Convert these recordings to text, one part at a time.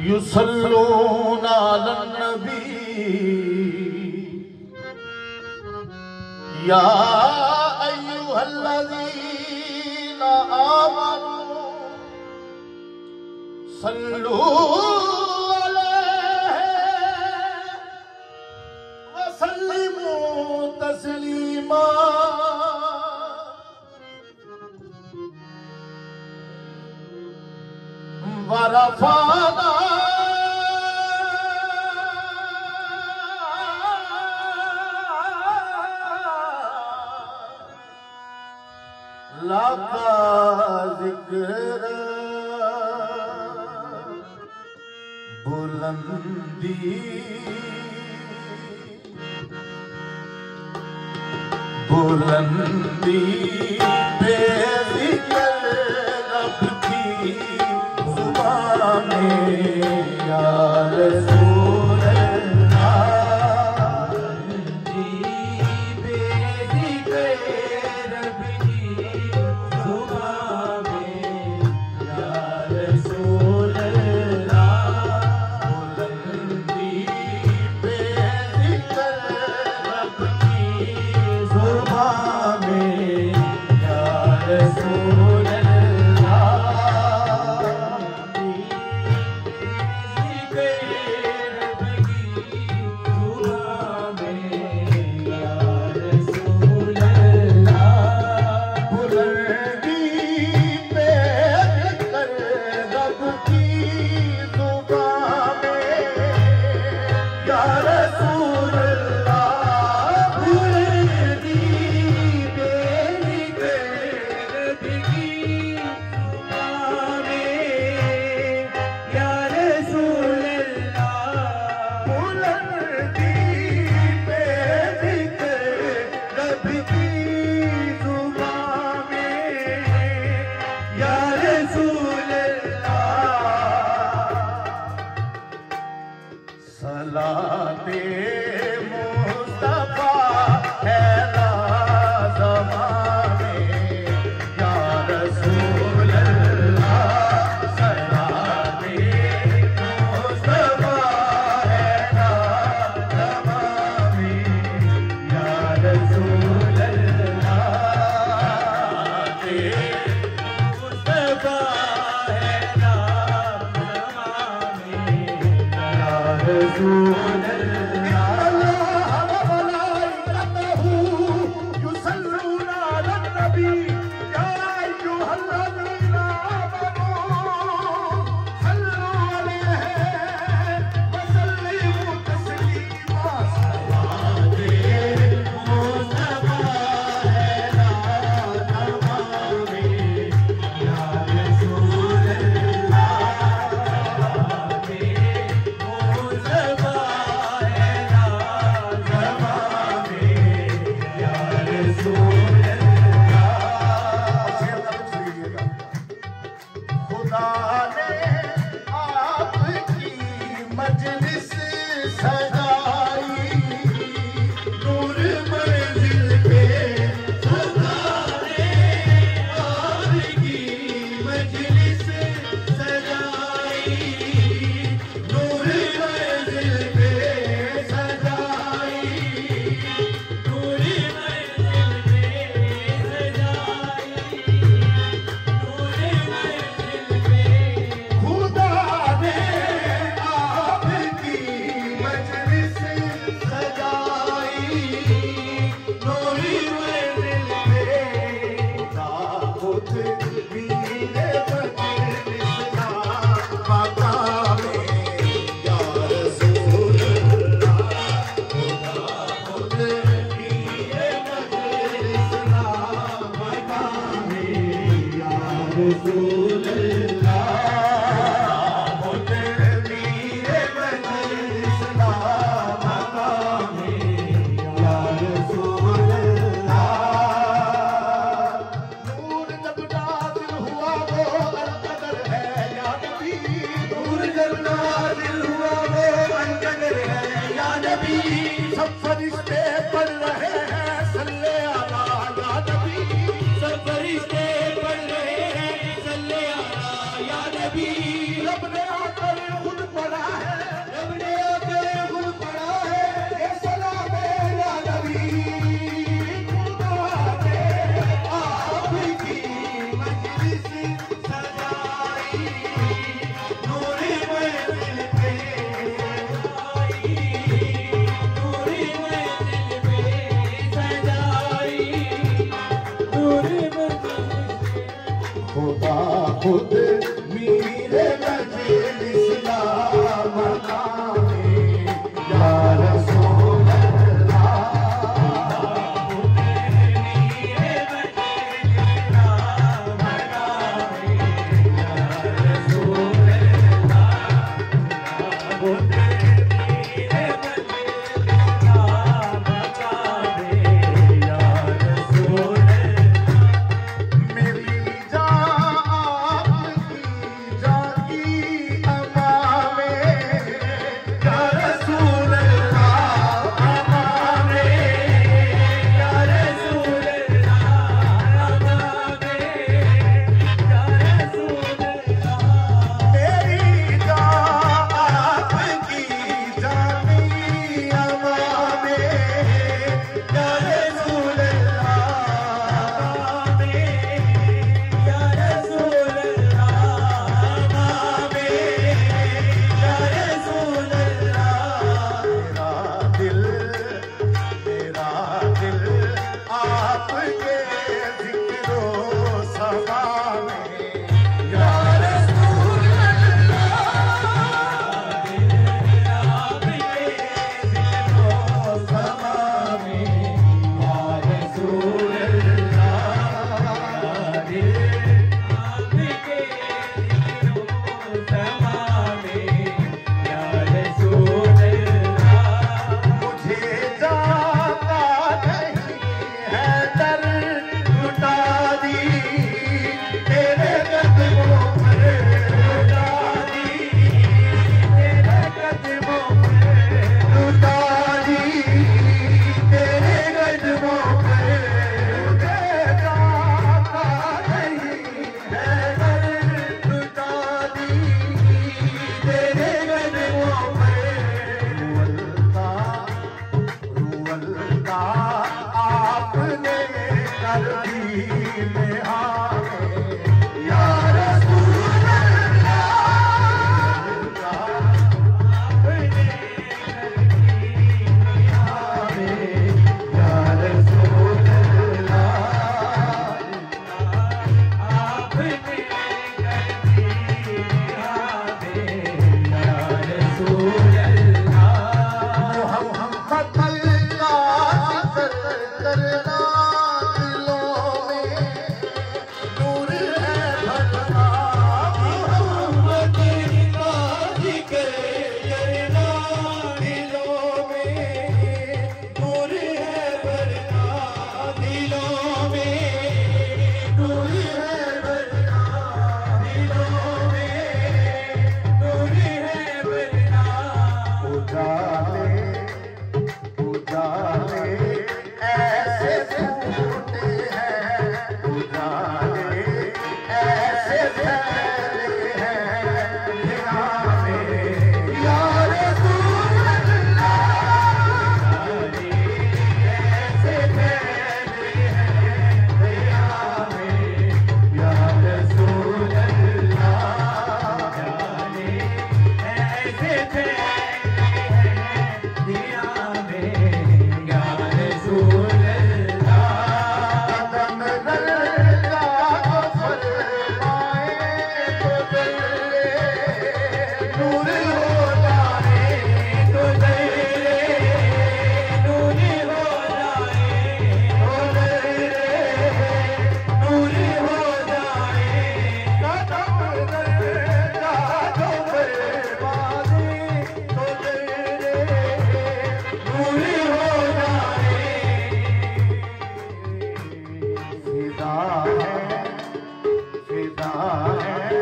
युसल्लूना Alan नबी या अय्युहल्लज़ीना आमनू सल्लू अलैहि व सल्लिमू तस्लीमा। वरफ़अना लका ज़िक्र बुलंदी बुलंदी पे ज़िक्र रब की ज़ुबान में या रसूल अल्लाह जी पे ज़िक्र रब की ज़ुबान में या रसूल अल्लाह बुलंदी पे ज़िक्र रब की ज़ुबान में या रसूल रसूल अल्लाह हो तेरे मीरे मजलिस ला मकामे या रसूल अल्लाह। नूर जब नाज़िल हुआ वो अनकदर है या नबी, नूर जब नाज़िल हुआ वो अनकदर है या नबी। सब फरिश्ते पढ़ रहे हैं सल्ले अला या नबी, सब फरिश्ते पढ़ रहे हैं सल्ले अला या नबी। रब ने आकर खुद पढ़ा है, रब ने आकर खुद पढ़ा है ये सलाम या नबी। खुदा ने आपकी मजलिस सजाई, नूर मंजिल पे आई, नूर मंजिल पे सजाई, नूर मंजिल खुदा खुद मीरे मजलिस ला मकामे या रसूल अल्लाह। मीरे मजलिस ला मकामे या रसूल अल्लाह। खुद मीरे मजलिस ला मकामे या रसूल अल्लाह। मेरी जान आपकी जाकी अमामे या रसूल अल्लाह, अमामे या रसूल अल्लाह, अमामे या रसूल अल्लाह। मेरी जान आपकी जाकी अमामे या रसूल अल्लाह, अमामे या रसूल अल्लाह, अमामे या रसूल अल्लाह। मेरा दिल आपके ज़िक्रो समा में या रसूल अल्लाह। दिल आपके ज़िक्रो समा में या रसूल अल्लाह। दिल आपके ज़िक्रो समा में या रसूल अल्लाह। मुझे जाता नहीं है दर लुटा दी, तेरे कदमों पर लुटा दी, तेरे कदमों पर लुटा दी, तेरे कदमों पर। मुझे जाता नहीं है दर लुटा दी, तेरे कदमों पर। रुअल्ला आपने कर दी में आए या रसूल अल्लाह। आपने कर दी में आए या रसूल अल्लाह। आपने कर दी में आए या रसूल अल्लाह। मोहम्मद अल्लाह जिक्र करना दिलों में फिदा है, फिदा है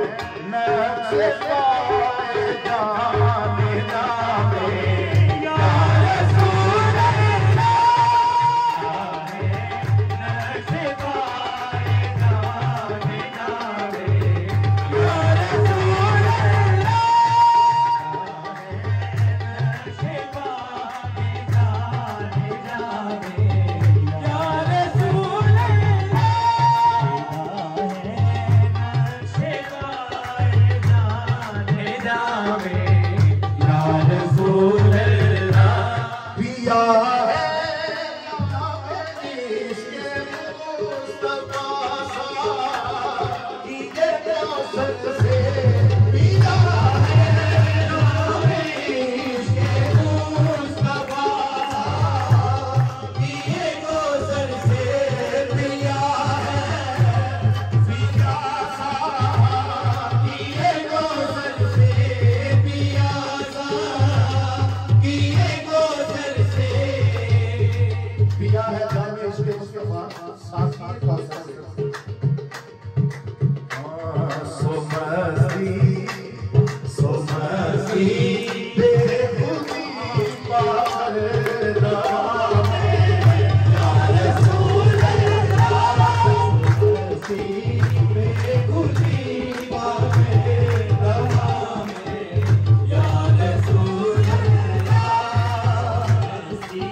नक्शे पाए जाने जावे या रसूल अल्लाह है, नक्शे पाए जाने जावे या रसूल अल्लाह है, नक्शे पाए जाने जावे या रसूल अल्लाह है, नक्शे पाए जाने जावे या रसूल अल्लाह। पिया है इश्क़ मुस्तफ़ा सा कि ये कौसर से पिया है, इश्क़ मुस्तफ़ा सा कि ये कौसर से पिया है, पिया सा कि ये कौसर से पिया सा कि ये कौसर से पिया है जामे इसके मुस्तफा साथ साथ कौसर से। सो मस्ती बेखुदी पाकर दाम या रसूल अल्लाह, मस्ती बेखुदी पाकर दाम या रसूल अल्लाह, मस्ती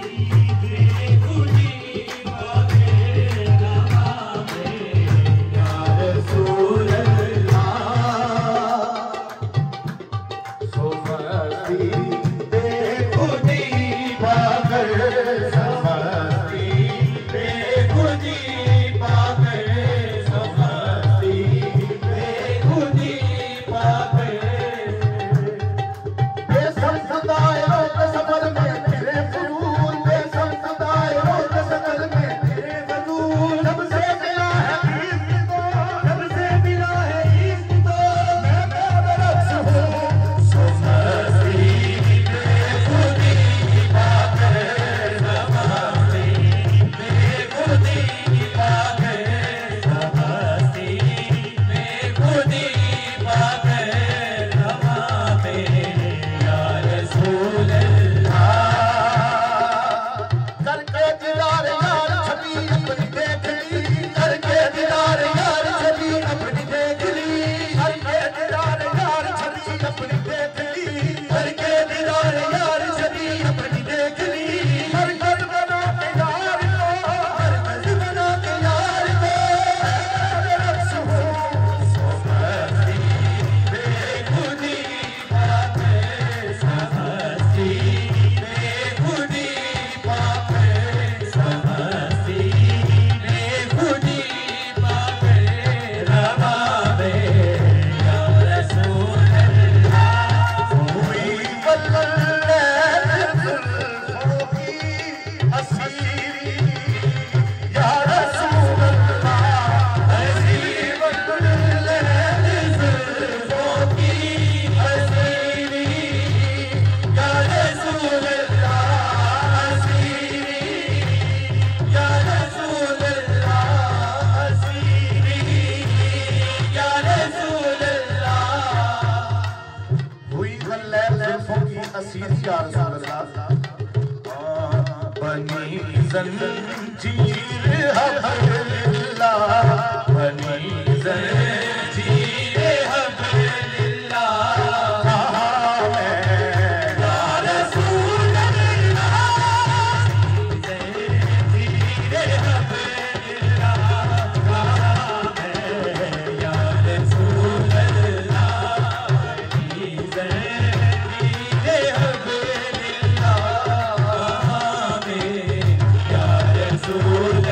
बेखुदी पाकर दाम या रसूल अल्लाह। सो मस्ती बेखुदी पाकर, समस्ती बेखुदी पाकर, समस्ती बेखुदी पाकर, बेसंसदाए रोज़ सफर में तेरे फजूल, बेसंसदाए रोज़ सफर में तेरे फजूल, जब से मिला है इश्क़ तो, जब से मिला है इश्क़ तो मैं बेबरक्स हूँ। सो मस्ती बेखुदी पाकर, समस्ती बेखुदी पाकर, समस्ती बेखुदी पाकर, नवाबे या रसूल अल्लाह। करके दीदार यार छवि अपनी देख ली, करके दीदार यार छवि अपनी देख ली, करके दीदार यार छवि अपनी देख ली, करके दीदार यार छवि अपनी देख ली, हर घर बना के यार को, हर घर बना के यार को मैं रक्स हूँ। सो मस्ती बेखुदी पाकर, समस्ती बेखुदी पाकर, समस्ती बेखुदी पाकर, नवाबे या रसूल अल्लाह। हुई वल्लैल जुल्फ़ों की असीरी या रसूल अल्लाह, हसीरी वल्लैल जुल्फ़ों की असीरी या रसूल अल्लाह, हसीरी या रसूल अल्लाह, हसीरी या रसूल अल्लाह। हुई वल्लैल जुल्फ़ों की असीरी या रसूल अल्लाह, बनी ज़ंजीर हबलिल्लाह, बनी ज़ंजीर हबलिल्लाह, कहा मैं या रसूल अल्लाह, ज़ंजीर हबलिल्लाह, कहा मैं या रसूल अल्लाह, बनी ज़ंजीर हबलिल्लाह, कहा मैं या रसूल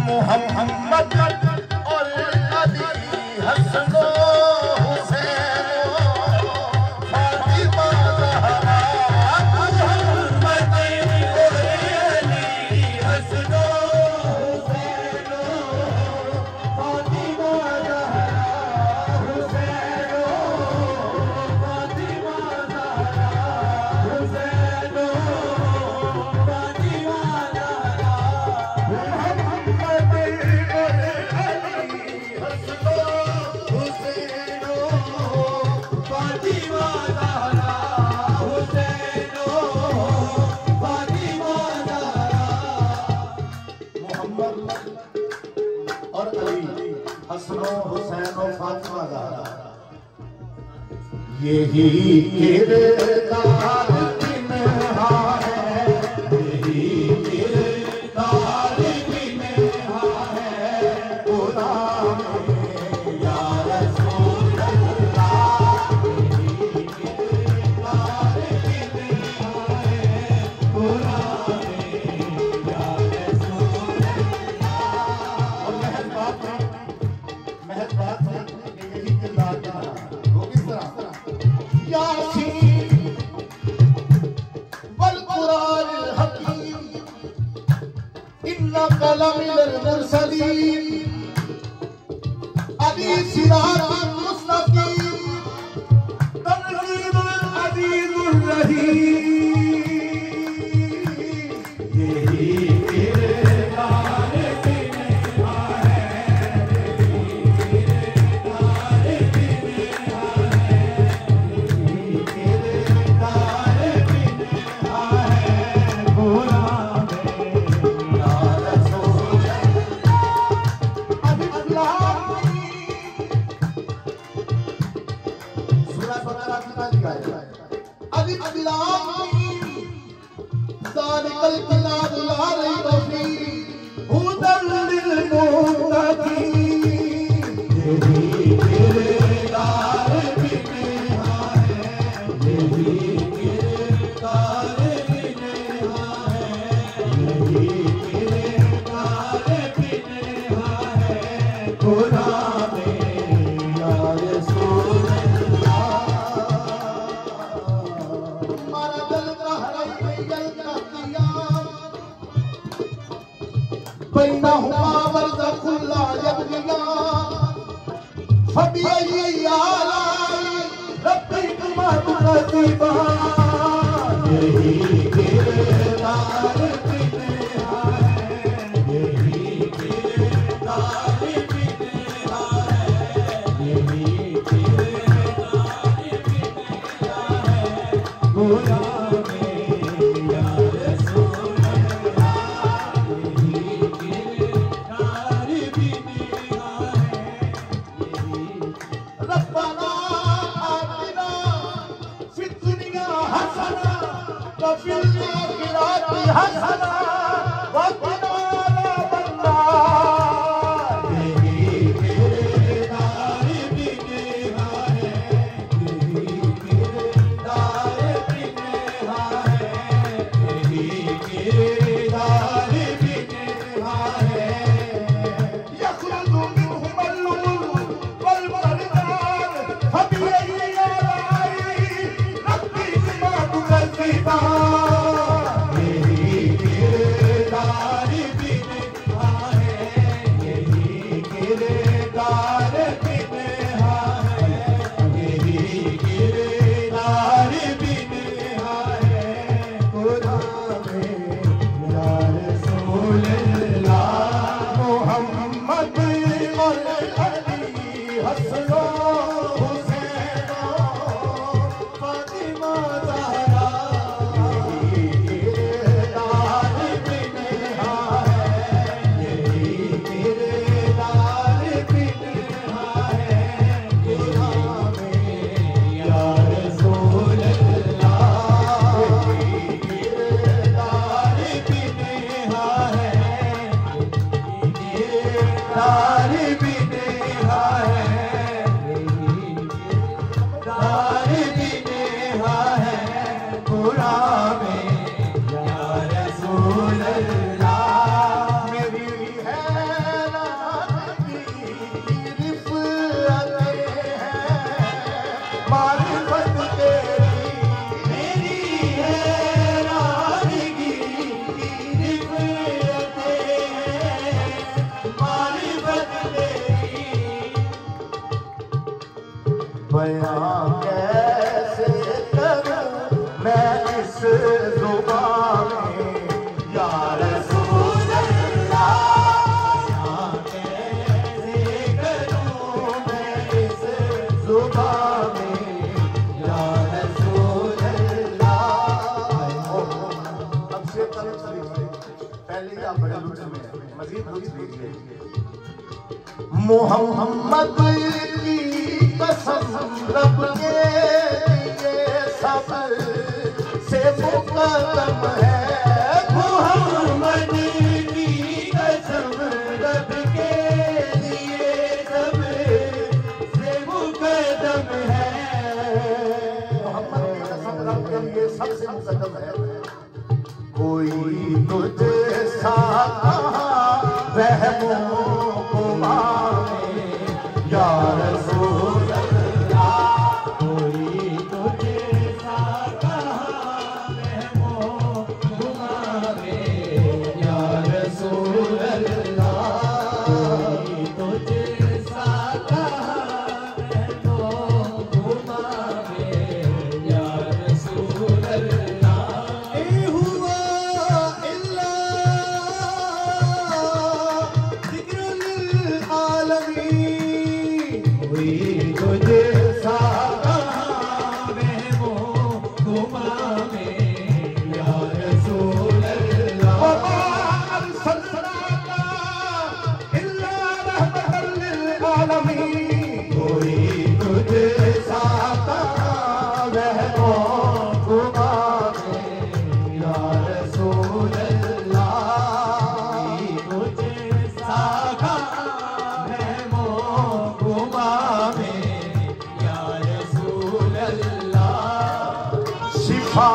मोहम्मद और अली हसनो हुसैनो फातिमा ज़हरा मोहम्मद और अली हसनो हुसैनो फातिमा ज़हरा हुसैनो फातिमा ज़हरा हुसैनो फातिमा यही किरदार इन्हा है, यही किरदार इन्हा है, कुरान में या रसूल अल्लाह, यही किरदार इन्हा है, कुरान में या रसूल अल्लाह। और महज बात है कि यही किरदार इन्हा वो किस तरह यासीन वल कुरान हकीम इन्नका लमिनल मुरसलीन अली सिरातुल मुस्तकीम तनजीलुल अजीजुर रहीम। यही किरदार इन्हा है, यही किरदार इन्हा है, बैनहुमा बरज़खुल ला यबग़ियान फबिअय्यि आलाइ रब्बिकुमा तुकज़्ज़िबान। यही किरदार इन्हा है, यही किरदार इन्हा है, यही किरदार इन्हा है, कुरान में या रसूल अल्लाह, यही किरदार इन्हा है। रब्बना आतिना फिद दुनिया हसना व फिल आखिरति हसना व क़िना अज़ाबन नार। यही किरदार इन्हा है, यही किरदार इन्हा है, यही किरदार इन्हा है। यख़रुजु मिनहुमुल लुलु वल मरजान फबिअय्यि आलाइ रब्बिकुमा तुकज़्ज़िबान। यही पहले ही आप बड़े लुत्फ में हैं, मजीद लुत्फ लीजिए। मोहम्मद की कसम रब के लिए सब से मुकद्दम है। मोहम्मद की कसम रब के लिए सब से मुकद्दम है। मोहम्मद की कसम रब के लिए सबसे मुकद्दम है। कोई तुझे सा वहमो गुमा में या रसूल अल्लाह, कोई तुझे सा वहमो गुमा में या रसूल अल्लाह, कोई तुझे सा वहमो गुमा में या रसूल अल्लाह। शिफा